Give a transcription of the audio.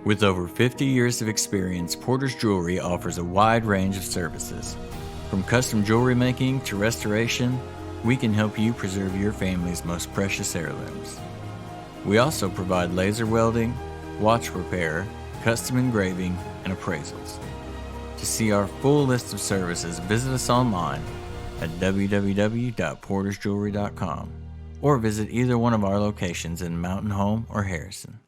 With over 50 years of experience, Porter's Jewelry offers a wide range of services. From custom jewelry making to restoration, we can help you preserve your family's most precious heirlooms. We also provide laser welding, watch repair, custom engraving, and appraisals. To see our full list of services, visit us online at www.portersjewelry.com or visit either one of our locations in Mountain Home or Harrison.